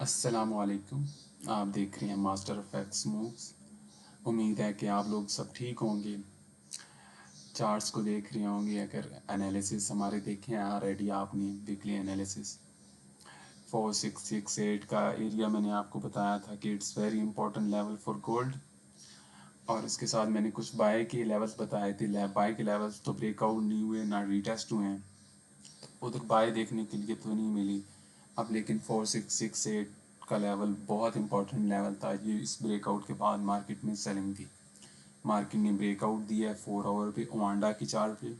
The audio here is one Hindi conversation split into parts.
अस्सलामुअलैकुम। आप देख रहे हैं मास्टर ऑफ एक्स मूव्स। उम्मीद है कि आप लोग सब ठीक होंगे। चार्ट्स को देख रहे होंगे। अगर एनालिसिस हमारे देखे हैं ऑलरेडी आपने वीकली एनालिसिस 4668 का एरिया मैंने आपको बताया था कि it's very important level for gold. और इसके साथ मैंने कुछ बाय के लेवल्स बताए थे। बाय के लेवल्स तो ब्रेकआउट नहीं हुए ना रीटेस्ट हुए हैं, उधर बाय देखने के लिए तो नहीं मिली। अब लेकिन 4668 का लेवल बहुत इंपॉर्टेंट लेवल था। ये इस ब्रेकआउट के बाद मार्केट में सेलिंग थी। मार्केट ने ब्रेकआउट दिया है 4 आवर पे ओमांडा की चार्ट पे।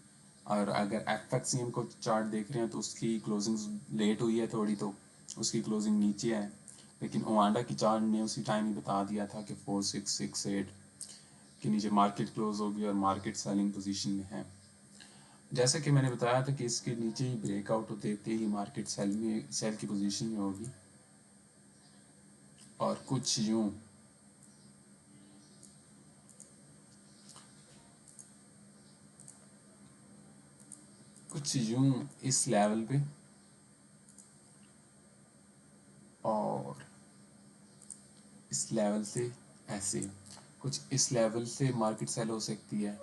और अगर एफएक्ससीएम को चार्ट देख रहे हैं तो उसकी क्लोजिंग लेट हुई है थोड़ी, तो उसकी क्लोजिंग नीचे है। लेकिन ओमांडा की चार्ट ने उसी टाइम ही बता दिया था कि 4668 के नीचे मार्केट क्लोज होगी और मार्केट सेलिंग पोजीशन में है। जैसा कि मैंने बताया था कि इसके नीचे ही ब्रेकआउट देते ही मार्केट सेल की पोजीशन में होगी। और कुछ यूं इस लेवल पे और इस लेवल से ऐसे कुछ इस लेवल से मार्केट सेल हो सकती है।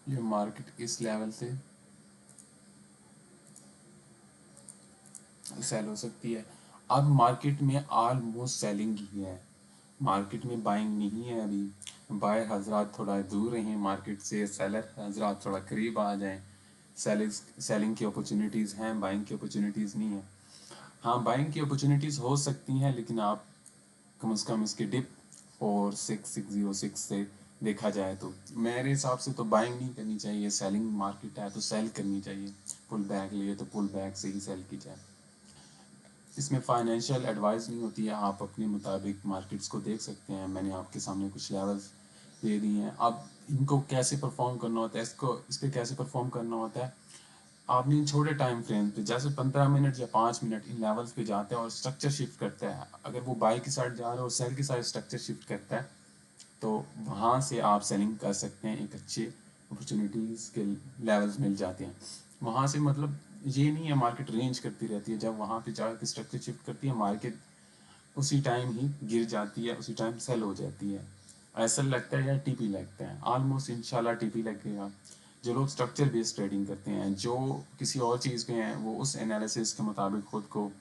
ये मार्केट इस लेवल से सेल हो सकती है। अब मार्केट में ऑलमोस्ट सेलिंग ही है। मार्केट में बाइंग नहीं है अभी। बायर हजरात थोड़ा दूर रहें मार्केट से, सेलर हजरात थोड़ा करीब आ जाएं। सेलिंग की अपॉर्चुनिटीज़ हैं, बाइंग की अपॉर्चुनिटीज़ नहीं है। हाँ, बाइंग की अपॉर्चुनिटीज़ हो सकती हैं, लेकिन आप कम से कम इसकी डिप 4606 से देखा जाए तो मेरे हिसाब से तो बाइंग नहीं करनी चाहिए। सेलिंग मार्केट है तो सेल करनी चाहिए। पुल बैक लिए तो पुल बैक से ही सेल की जाए। इसमें फाइनेंशियल एडवाइस नहीं होती है, आप अपने मुताबिक मार्केट्स को देख सकते हैं। मैंने आपके सामने कुछ लेवल्स दे दिए हैं। अब इनको कैसे परफॉर्म करना होता है, इस पर कैसे परफॉर्म करना होता है। आपने इन छोटे टाइम फ्रेम पे जैसे 15 मिनट या 5 मिनट इन लेवल्स पे जाते हैं और स्ट्रक्चर शिफ्ट करते हैं। अगर वो बाई की साइड जा रहा है और सेल की साइड स्ट्रक्चर शिफ्ट करता है तो वहाँ से आप सेलिंग कर सकते हैं। एक अच्छे अपॉर्चुनिटीज़ के लेवल्स मिल जाते हैं वहाँ से। मतलब ये नहीं है मार्केट रेंज करती रहती है। जब वहाँ पे जाकर स्ट्रक्चर शिफ्ट करती है मार्केट उसी टाइम ही गिर जाती है, उसी टाइम सेल हो जाती है। ऐसा लगता है या टीपी लगता है, ऑलमोस्ट इंशाल्लाह टीपी लगेगा। जो लोग स्ट्रक्चर बेस्ड ट्रेडिंग करते हैं, जो किसी और चीज़ पे हैं, वो उस एनालिसिस के मुताबिक खुद को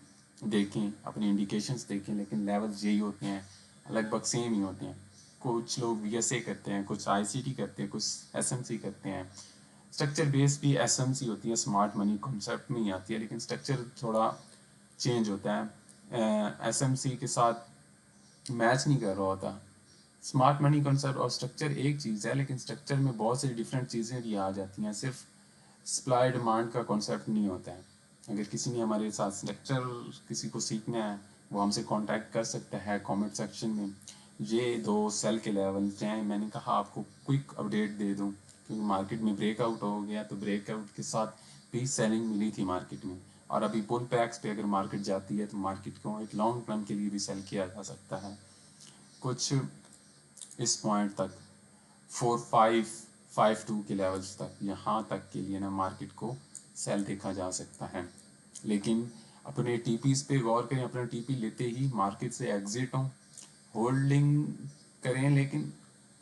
देखें, अपने इंडिकेशंस देखें। लेकिन लेवल्स यही होते हैं, लगभग सेम ही होते हैं। कुछ लोग वीएसए करते हैं, कुछ आईसीटी करते हैं, कुछ एसएमसी करते हैं। स्ट्रक्चर बेस्ड भी एसएमसी होती है, स्मार्ट मनी कॉन्सेप्ट में ही आती है, लेकिन स्ट्रक्चर थोड़ा चेंज होता है। एसएमसी के साथ मैच नहीं कर रहा होता। स्मार्ट मनी कॉन्सेप्ट और स्ट्रक्चर एक चीज़ है, लेकिन स्ट्रक्चर में बहुत सी डिफरेंट चीज़ें भी आ जाती हैं। सिर्फ सप्लाई डिमांड का कॉन्सेप्ट नहीं होता है। अगर किसी ने हमारे साथ स्ट्रक्चर किसी को सीखना है, वो हमसे कांटेक्ट कर सकता है कमेंट सेक्शन में। ये दो सेल के लेवल हैं, मैंने कहा आपको क्विक अपडेट दे दूं क्योंकि मार्केट में ब्रेकआउट हो गया, तो ब्रेकआउट के साथ भी सेलिंग मिली थी मार्केट में। और अभी पुल बैक्स पे अगर मार्केट जाती है तो मार्केट को एक लॉन्ग टर्म के लिए भी सेल किया जा सकता है। कुछ इस पॉइंट तक 4552 के लेवल्स तक, यहाँ तक के लिए ना मार्केट को सेल देखा जा सकता है। लेकिन अपने टीपीस पे गौर करें, अपना टीपी लेते ही मार्केट से एग्जिट हों, होल्डिंग करें, लेकिन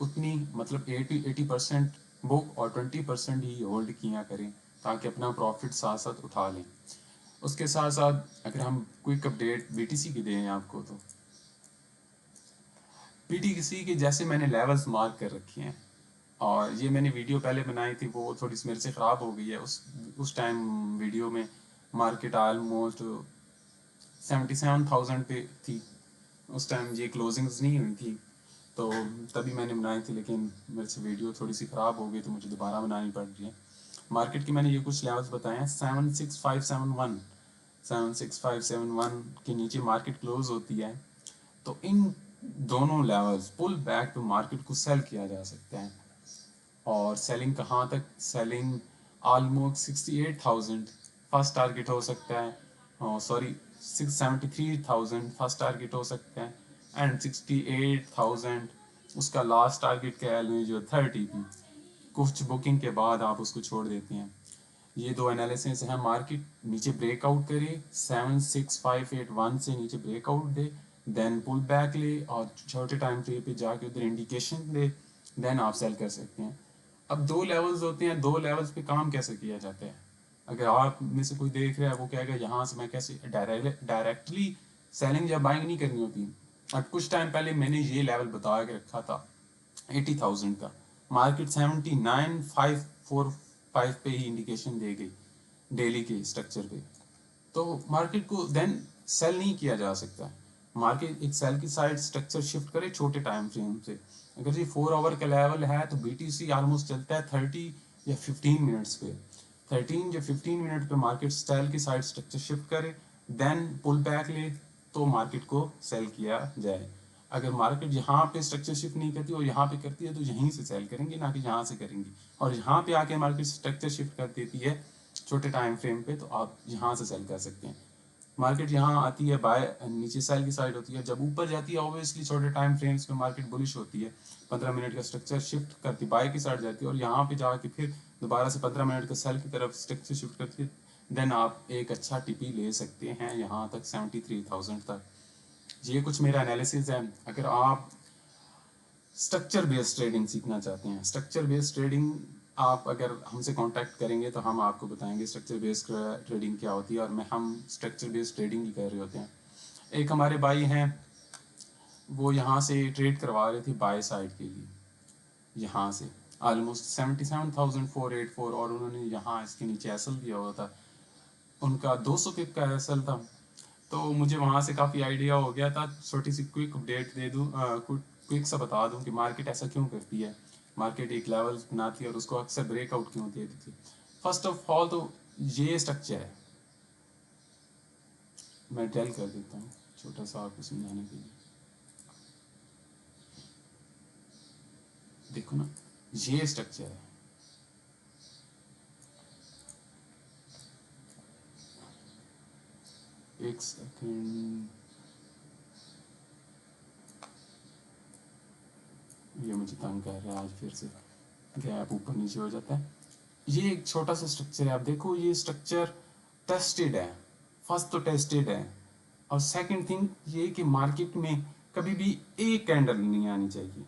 उतनी मतलब 80% बुक और 20% ही होल्ड किया करें ताकि अपना प्रॉफिट साथ साथ उठा लें। उसके साथ साथ अगर हम क्विक अपडेट बीटीसी की दें आपको, तो बीटीसी के जैसे मैंने लेवल्स मार्क कर रखे हैं और ये मैंने वीडियो पहले बनाई थी, वो थोड़ी सी मेरे से ख़राब हो गई है। उस टाइम वीडियो में मार्केट ऑलमोस्ट 77,000 पे थी। उस टाइम ये क्लोजिंग्स नहीं हुई थी, तो तभी मैंने बनाई थी। लेकिन मेरे से वीडियो थोड़ी सी ख़राब हो गई तो मुझे दोबारा बनानी पड़ रही है। मार्केट की मैंने ये कुछ लेवल्स बताए हैं। 76571 के नीचे मार्केट क्लोज होती है, तो इन दोनों levels pull back to market को सेल किया जा सकता है। और सेलिंग कहाँ तक, सेलिंग ऑलमोस्ट 68,000 फर्स्ट टारगेट हो सकता है। सॉरी 673,000 फर्स्ट टारगेट हो सकता है। एंड 68,000 उसका लास्ट टारगेट कैल में जो 30 थी, कुछ बुकिंग के बाद आप उसको छोड़ देते हैं। ये दो एनालिसिस है। मार्केट नीचे ब्रेकआउट करे 76581 से नीचे ब्रेकआउट दे, देन पुल बैक ले और छोटे टाइम फ्रेम पे जाके उधर इंडिकेशन दे, देन आप सेल कर सकते हैं। अब दो लेवल्स होते हैं, दो लेवल्स पे काम कैसे किया जाता है। अगर आप में से कोई देख रहा है वो कहेगा यहाँ से मैं कैसे डायरेक्टली सेलिंग या बाइंग नहीं करनी होती। अब कुछ टाइम पहले मैंने ये लेवल बता के रखा था 80,000 का, मार्केट 79,545 पे ही इंडिकेशन दे गई डेली के स्ट्रक्चर पे, तो मार्केट को देन सेल नहीं किया जा सकता। मार्केट एक सेल की साइड स्ट्रक्चर शिफ्ट करे छोटे टाइम फ्रेम से। अगर ये 4 आवर का लेवल है तो बीटीसी ऑलमोस्ट चलता है 30 या 15 मिनट्स पे। 13 या 15 मिनट पे मार्केट सेल की साइड स्ट्रक्चर शिफ्ट करे, देन पुल बैक ले, तो मार्केट को सेल किया जाए। अगर मार्केट यहाँ पे स्ट्रक्चर शिफ्ट नहीं करती और यहाँ पे करती है तो यहीं से सेल करेंगे, ना कि यहाँ से करेंगे। और यहाँ पे आके मार्केट स्ट्रक्चर शिफ्ट कर देती है छोटे टाइम फ्रेम पे, तो आप यहाँ से सेल कर सकते हैं। मार्केट यहाँ आती है बाय, नीचे सेल की साइड होती है। जब ऊपर जाती है ऑब्वियसली छोटे टाइम फ्रेम्स पे मार्केट बुलिश होती है, 15 मिनट का स्ट्रक्चर शिफ्ट करती बाय की साइड जाती है और यहाँ पे जाके फिर दोबारा से 15 मिनट का सेल की तरफ स्ट्रक्चर शिफ्ट करती है। देन आप एक अच्छा टीपी ले सकते हैं यहाँ तक 73,000 तक। ये कुछ मेरा एनालिसिस है। अगर आप स्ट्रक्चर बेस्ड ट्रेडिंग सीखना चाहते हैं, स्ट्रक्चर बेस्ड ट्रेडिंग आप अगर हमसे कांटेक्ट करेंगे तो हम आपको बताएंगे स्ट्रक्चर बेस्ड ट्रेडिंग क्या होती है, और हम स्ट्रक्चर बेस्ड ट्रेडिंग ही कर रहे होते हैं। एक हमारे भाई हैं, वो यहाँ से ट्रेड करवा रहे थे बाय साइड के लिए, यहाँ से ऑलमोस्ट 77,484, और उन्होंने यहाँ इसके नीचे एसएल दिया हुआ था, उनका 200 पिप का एसएल था। तो मुझे वहाँ से काफ़ी आइडिया हो गया था। छोटी सी क्विक अपडेट दे दूँ, क्विक सा बता दूँ कि मार्केट ऐसा क्यों करती है। मार्केट एक लेवल बनाती है और उसको अक्सर ब्रेकआउट क्यों देती थी। फर्स्ट ऑफ ऑल तो ये स्ट्रक्चर है, मैं टेल कर देता हूँ छोटा सा आपको समझाने के लिए। देखो ना, ये स्ट्रक्चर है, एक सेकंड, ये मुझे तंग कर रहा है आज फिर से, गैप ऊपर नीचे हो जाता है। ये एक छोटा सा स्ट्रक्चर है, आप देखो ये स्ट्रक्चर टेस्टेड है। फर्स्ट तो टेस्टेड है, और सेकंड थिंग ये कि मार्केट में कभी भी एक कैंडल नहीं आनी चाहिए।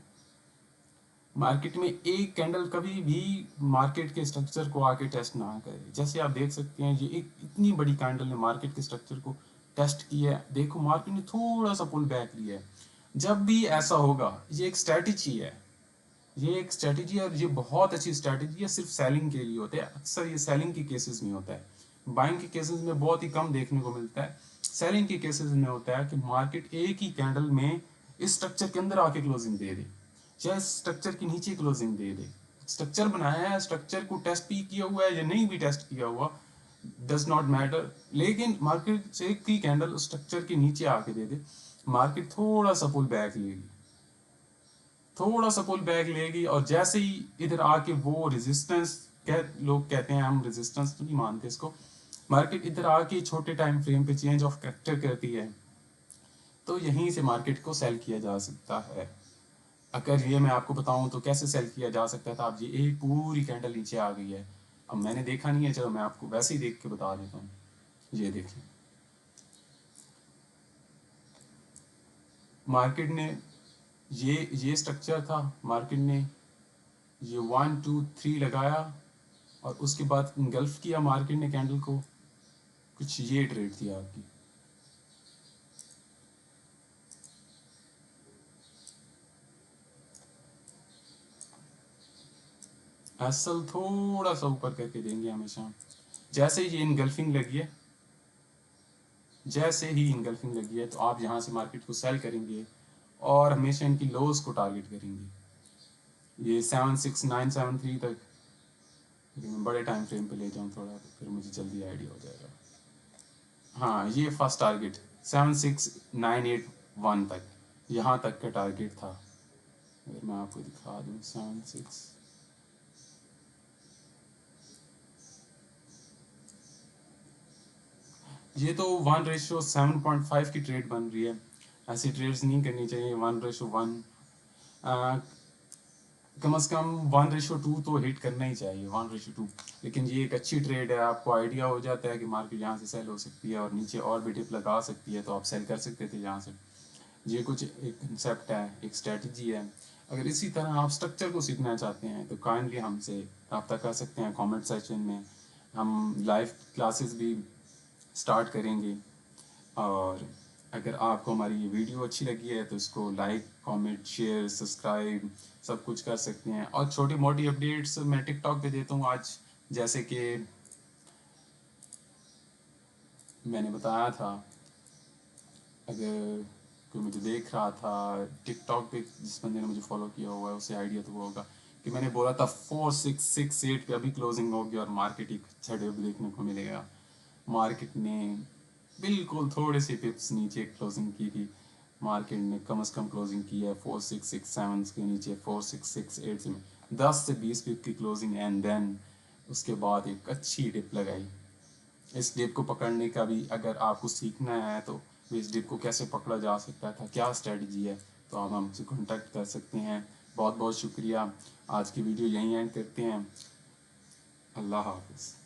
मार्केट में एक कैंडल कभी भी मार्केट के स्ट्रक्चर को आके टेस्ट ना करे। जैसे आप देख सकते हैं ये एक इतनी बड़ी कैंडल ने मार्केट के स्ट्रक्चर को टेस्ट किया है। देखो मार्केट ने थोड़ा सा पुल बैक लिया है। जब भी ऐसा होगा, ये एक स्ट्रैटेजी है, ये एक स्ट्रैटेजी है, और ये बहुत अच्छी स्ट्रैटेजी है। सिर्फ सेलिंग के लिए होता है, अक्सर ये सेलिंग के केसेस में होता है। बाइंग के केसेस में बहुत ही कम देखने को मिलता है। सेलिंग के केसेस में होता है कि मार्केट एक ही कैंडल में इस स्ट्रक्चर के अंदर आके क्लोजिंग दे दे, या इस स्ट्रक्चर के नीचे क्लोजिंग दे दे। स्ट्रक्चर बनाया है, स्ट्रक्चर को टेस्ट भी किया हुआ है या नहीं भी टेस्ट किया हुआ, डज नॉट मैटर, लेकिन मार्केट से एक ही कैंडल उस स्ट्रक्चर के नीचे आके दे दे, मार्केट थोड़ा सा पुल बैक लेगी, थोड़ा सा पुल बैक लेगी। और जैसे ही इधर आके वो रेजिस्टेंस, लोग कहते हैं, हम रेजिस्टेंस तो नहीं मानते इसको, मार्केट इधर आके छोटे टाइम फ्रेम पे चेंज ऑफ कैरेक्टर करती है, तो यहीं से मार्केट को सेल किया जा सकता है। अगर ये मैं आपको बताऊं तो कैसे सेल किया जा सकता था। अब ये एक पूरी कैंडल नीचे आ गई है, अब मैंने देखा नहीं है, चलो मैं आपको वैसे ही देख के बता देता हूँ। ये देखिए, मार्केट ने ये स्ट्रक्चर था, मार्केट ने ये 1 2 3 लगाया और उसके बाद इंगल्फ किया मार्केट ने कैंडल को। कुछ ये ट्रेड थी आपकी, असल थोड़ा सा ऊपर करके देंगे हमेशा। जैसे ही ये इनगल्फिंग लगी है, जैसे ही इनगल्फिंग लगी है, तो आप यहाँ से मार्केट को सेल करेंगे और हमेशा इनकी लोज को टारगेट करेंगे। ये 76973 तक, लेकिन मैं बड़े टाइम फ्रेम पे ले जाऊँ थोड़ा तो फिर मुझे जल्दी आइडिया हो जाएगा। हाँ, ये फर्स्ट टारगेट 76981 तक, यहाँ तक का टारगेट था। अगर मैं आपको दिखा दूँ 76, ये तो 1:7.5 की ट्रेड बन रही है। ऐसी ट्रेड्स नहीं करनी चाहिए 1:1। कम से कम 1:2 तो हिट करना ही चाहिए, 1:2। लेकिन ये एक अच्छी ट्रेड है, आपको आइडिया हो जाता है कि मार्केट यहाँ से सेल हो सकती है और नीचे और भी डिप लगा सकती है, तो आप सेल कर सकते थे यहाँ से। ये कुछ एक कंसेप्ट है, एक स्ट्रेटजी है। अगर इसी तरह आप स्ट्रक्चर को सीखना चाहते हैं तो काइंडली हमसे रब्ता कर सकते हैं कमेंट सेक्शन में। हम लाइव क्लासेस भी स्टार्ट करेंगे। और अगर आपको हमारी ये वीडियो अच्छी लगी है तो इसको लाइक, कमेंट, शेयर, सब्सक्राइब सब कुछ कर सकते हैं। और छोटी मोटी अपडेट्स मैं टिकटॉक पे देता हूँ आज, जैसे कि मैंने बताया था, अगर कोई मुझे देख रहा था टिकटॉक पे, जिस बंदे ने मुझे फॉलो किया हुआ है उसे आइडिया तो वो होगा कि मैंने बोला था 4668 पे अभी क्लोजिंग होगी और मार्केट एक अच्छा डिप देखने को मिलेगा। मार्केट ने बिल्कुल थोड़े से पिप्स नीचे क्लोजिंग की थी। मार्केट ने कम से कम क्लोजिंग की है 4667 के नीचे, 4668 से 10 से 20 पिप की क्लोजिंग, एंड देन उसके बाद एक अच्छी डिप लगाई। इस डिप को पकड़ने का भी अगर आपको सीखना है तो इस डिप को कैसे पकड़ा जा सकता था, क्या स्ट्रेटजी है, तो आप हमसे कांटेक्ट कर सकते हैं। बहुत बहुत शुक्रिया। आज की वीडियो यहीं एंड करते हैं। अल्लाह हाफ़िज़।